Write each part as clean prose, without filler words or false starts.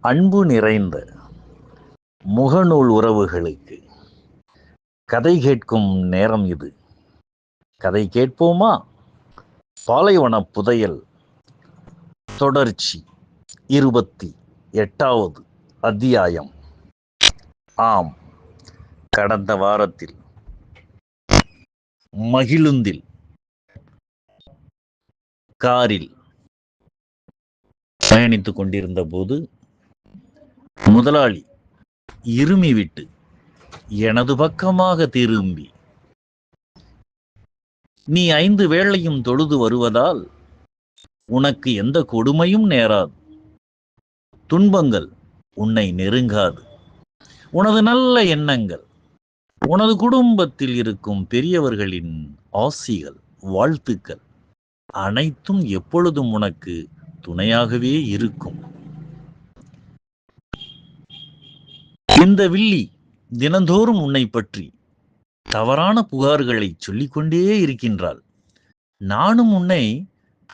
அன்பு நிறைந்த முகநூல் உறவுகளுக்கு கதை கேட்கும் நேரம் இது. கதை கேட்போமா? பாலைவன புதையல் தொடர்ச்சி 28வது அத்தியாயம். ஆம், கடந்த வாரத்தில் மகிழுந்தில் காரில் பயணித்துக் கொண்டிருந்த போது முதலாளி இருமிவிட்டு எனது பக்கமாக திரும்பி, நீ 5 வேளையும் தொழுது வருவதால் உனக்கு எந்த கொடுமையும் நேராது, துன்பங்கள் உன்னை நெருங்காது, உனது நல்ல எண்ணங்கள், உனது குடும்பத்தில் இருக்கும் பெரியவர்களின் ஆசிகள், வாழ்த்துக்கள் அனைத்தும் எப்பொழுதும் உனக்கு துணையாகவே இருக்கும். இந்த வில்லி தினந்தோறும் உன்னை பற்றி தவறான புகார்களை சொல்லிக்கொண்டே இருக்கின்றாள். நானும் உன்னை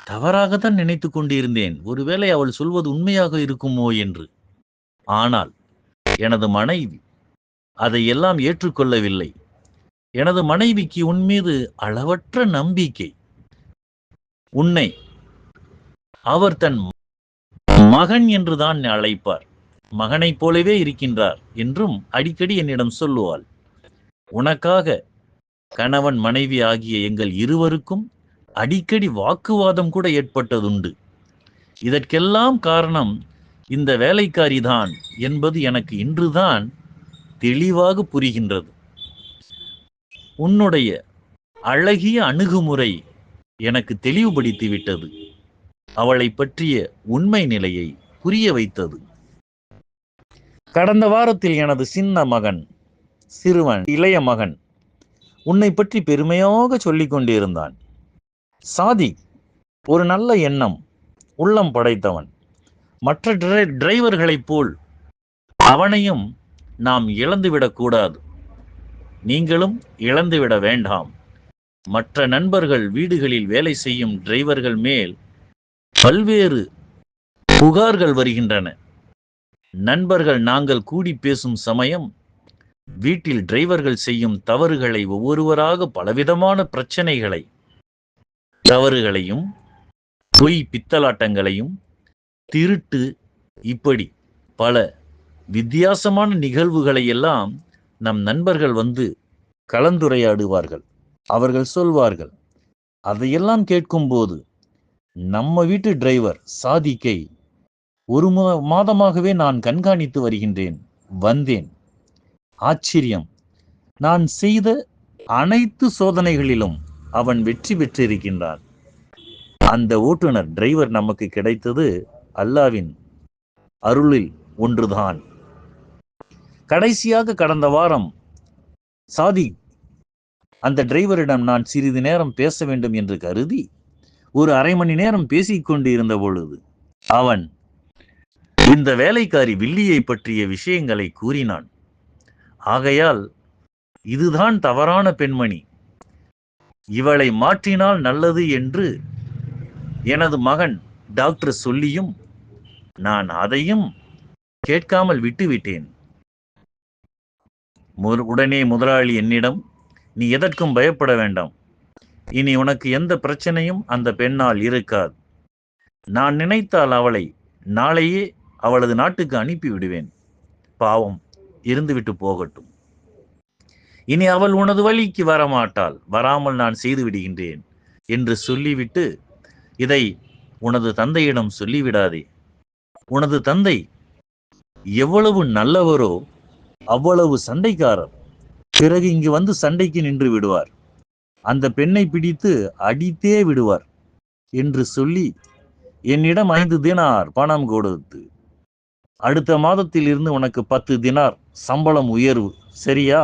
தவறாகத்தான் நினைத்து கொண்டிருந்தேன், ஒருவேளை அவள் சொல்வது உண்மையாக இருக்குமோ என்று. ஆனால் எனது மனைவி அதையெல்லாம் ஏற்றுக்கொள்ளவில்லை. எனது மனைவிக்கு உன் மீது அளவற்ற நம்பிக்கை. உன்னை அவர் தன் மகன் என்றுதான் அழைப்பார். மகனைப் போலவே இருக்கின்றார் என்றும் அடிக்கடி என்னிடம் சொல்லுவாள். உனக்காக கணவன் மனைவி ஆகிய எங்கள் இருவருக்கும் அடிக்கடி வாக்குவாதம் கூட ஏற்பட்டதுண்டு. இதற்கெல்லாம் காரணம் இந்த வேலைக்காரிதான் என்பது எனக்கு இன்றுதான் தெளிவாக புரிகின்றது. உன்னுடைய அழகிய அணுகுமுறை எனக்கு தெளிவுபடுத்தி விட்டது. அவளை பற்றிய உண்மை நிலையை புரிய வைத்தது. கடந்த வாரத்தில் எனது சிறுவன் இளைய மகன் உன்னை பற்றி பெருமையாக சொல்லிக் கொண்டிருந்தான். சாதிக் ஒரு நல்ல எண்ணம், உள்ளம் படைத்தவன். மற்ற டிரைவர்களைப் போல் அவனையும் நாம் இழந்துவிடக்கூடாது. நீங்களும் இழந்துவிட வேண்டாம். மற்ற நண்பர்கள் வீடுகளில் வேலை செய்யும் டிரைவர்கள் மேல் பல்வேறு புகார்கள் வருகின்றன. நண்பர்கள் நாங்கள் கூடி பேசும் சமயம் வீட்டில் டிரைவர்கள் செய்யும் தவறுகளை, ஒவ்வொருவராக பலவிதமான பிரச்சனைகளை, தவறுகளையும், பொய் பித்தலாட்டங்களையும், திருட்டு, இப்படி பல வித்தியாசமான நிகழ்வுகளை எல்லாம் நம் நண்பர்கள் வந்து கலந்துரையாடுவார்கள். அவர்கள் சொல்வார்கள். அதையெல்லாம் கேட்கும்போது நம்ம வீட்டு டிரைவர் சாதிக்கை 1 மாதமாகவே நான் கண்காணித்து வருகின்றேன். வந்தேன். ஆச்சரியம், நான் செய்த அனைத்து சோதனைகளிலும் அவன் வெற்றி பெற்றிருக்கின்றான். அந்த ஓட்டுநர் டிரைவர் நமக்கு கிடைத்தது அல்லாவின் அருளில் ஒன்றுதான். கடைசியாக கடந்த வாரம் சாதிக் அந்த டிரைவரிடம் நான் சிறிது நேரம் பேச வேண்டும் என்று கருதி ஒரு 1/2 மணி நேரம் பேசிக்கொண்டு இருந்த பொழுது அவன் இந்த வேலைக்காரி வில்லியை பற்றிய விஷயங்களை கூறினான். ஆகையால் இதுதான் தவறான பெண்மணி, இவளை மாற்றினால் நல்லது என்று எனது மகன் டாக்டர் சொல்லியும் நான் அதையும் கேட்காமல் விட்டுவிட்டேன். உடனே முதலாளி என்னிடம், நீ எதற்கும் பயப்பட வேண்டாம், இனி உனக்கு எந்த பிரச்சனையும் அந்த பெண்ணால் இருக்காது. நான் நினைத்தால் அவளை நாளையே அவளது நாட்டுக்கு அனுப்பி விடுவேன். பாவம், இருந்துவிட்டு போகட்டும். இனி அவள் உனது வழிக்கு வரமாட்டாள், வராமல் நான் செய்து விடுகின்றேன் என்று சொல்லிவிட்டு, இதை உனது தந்தையிடம் சொல்லிவிடாதே. உனது தந்தை எவ்வளவு நல்லவரோ அவ்வளவு சண்டைக்காரர். பிறகு இங்கு வந்து சண்டைக்கு நின்று விடுவார். அந்த பெண்ணை பிடித்து அடித்தே விடுவார் என்று சொல்லி என்னிடம் 5 தினார் பணம் கொடுத்து, அடுத்த மாதத்தில் இருந்து உனக்கு 10 தினார் சம்பளம் உயர்வு, சரியா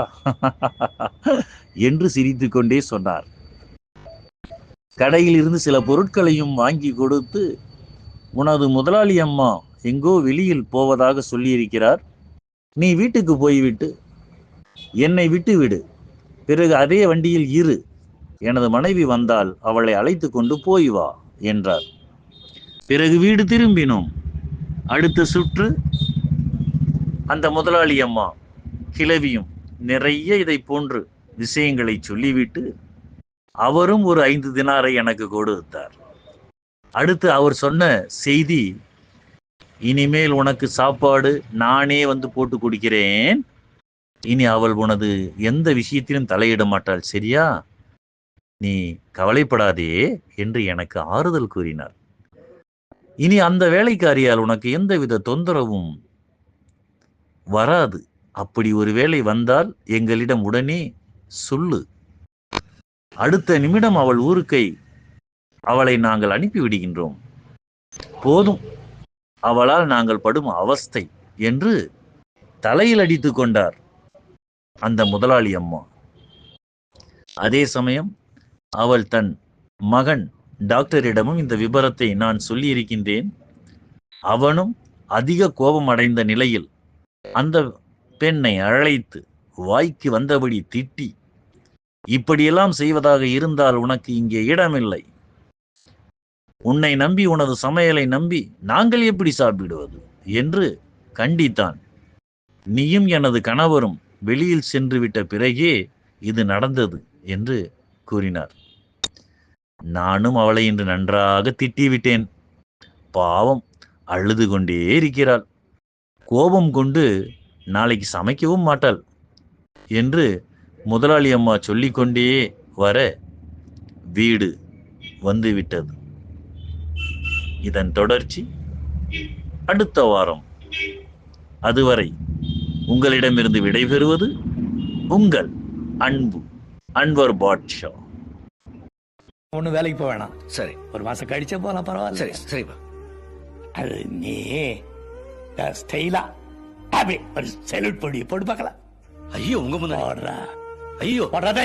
என்று சிரித்து கொண்டே சொன்னார். கடையில் இருந்து சில பொருட்களையும் வாங்கி கொடுத்து, உனது முதலாளி அம்மா எங்கோ வெளியில் போவதாக சொல்லியிருக்கிறார், நீ வீட்டுக்கு போய்விட்டு என்னை விட்டு விடு, பிறகு அதே வண்டியில் இரு, எனது மனைவி வந்தால் அவளை அழைத்து கொண்டு போய் வா என்றார். பிறகு வீடு திரும்பினோம். அடுத்த சுற்று அந்த முதலாளி அம்மா கிழவியும் நிறைய இதை போன்று விஷயங்களை சொல்லிவிட்டு அவரும் ஒரு 5 தினாரை எனக்கு கொடுத்தார். அடுத்து அவர் சொன்ன செய்தி, இனிமேல் உனக்கு சாப்பாடு நானே வந்து போட்டு குடிக்கிறேன், இனி அவள் உனது எந்த விஷயத்திலும் தலையிட மாட்டாள், சரியா? நீ கவலைப்படாதே என்று எனக்கு ஆறுதல் கூறினார். இனி அந்த வேலைக்காரியால் உனக்கு எந்தவித தொந்தரவும் வராது. அப்படி ஒரு வேளை வந்தால் எங்களிடம் உடனே சொல்லு. அடுத்த நிமிடம் அவள் ஊருக்கு அவளை நாங்கள் அனுப்பிவிடுகின்றோம். போதும் அவளால் நாங்கள் படும் அவஸ்தை என்று தலையில் அடித்து கொண்டார் அந்த முதலாளி அம்மா. அதே சமயம் அவள் தன் மகன் டாக்டரிடமும் இந்த விபரத்தை நான் சொல்லியிருக்கின்றேன். அவனும் அதிக கோபம் அடைந்த நிலையில் அந்த பெண்ணை அழைத்து வாய்க்கு வந்தபடி திட்டி, இப்படியெல்லாம் செய்வதாக இருந்தால் உனக்கு இங்கே இடமில்லை. உன்னை நம்பி, உனது சமையலை நம்பி நாங்கள் எப்படி சாப்பிடுவது என்று கண்டித்தான். நீயும் எனது கணவரும் வெளியில் சென்று விட்ட பிறகே இது நடந்தது என்று கூறினார். நானும் அவளை இன்று நன்றாக திட்டிவிட்டேன். பாவம், அழுது கொண்டே இருக்கிறாள். கோபம் கொண்டு நாளைக்கு சமைக்கவும் மாட்டாள் என்று முதலாளி அம்மா சொல்லிக்கொண்டே வர வீடு வந்துவிட்டது. இதன் தொடர்ச்சி அடுத்த வாரம். அதுவரை உங்களிடமிருந்து விடைபெறுவது உங்கள் அன்பு அன்வர் பாட்ஷா. ஒன்னும் வேலைக்கு போக வேணாம். சரி, ஒரு மாசம் கழிச்சே போலாம், பரவாயில்ல. சரி சரிப்பா. அது நீ ஸ்டைலா அப்படி ஒரு செல்யூட் போட்டு பார்க்கலாம். ஐயோ, உங்க முன்னாடி. போடுறா ஐயோ, போடுறா.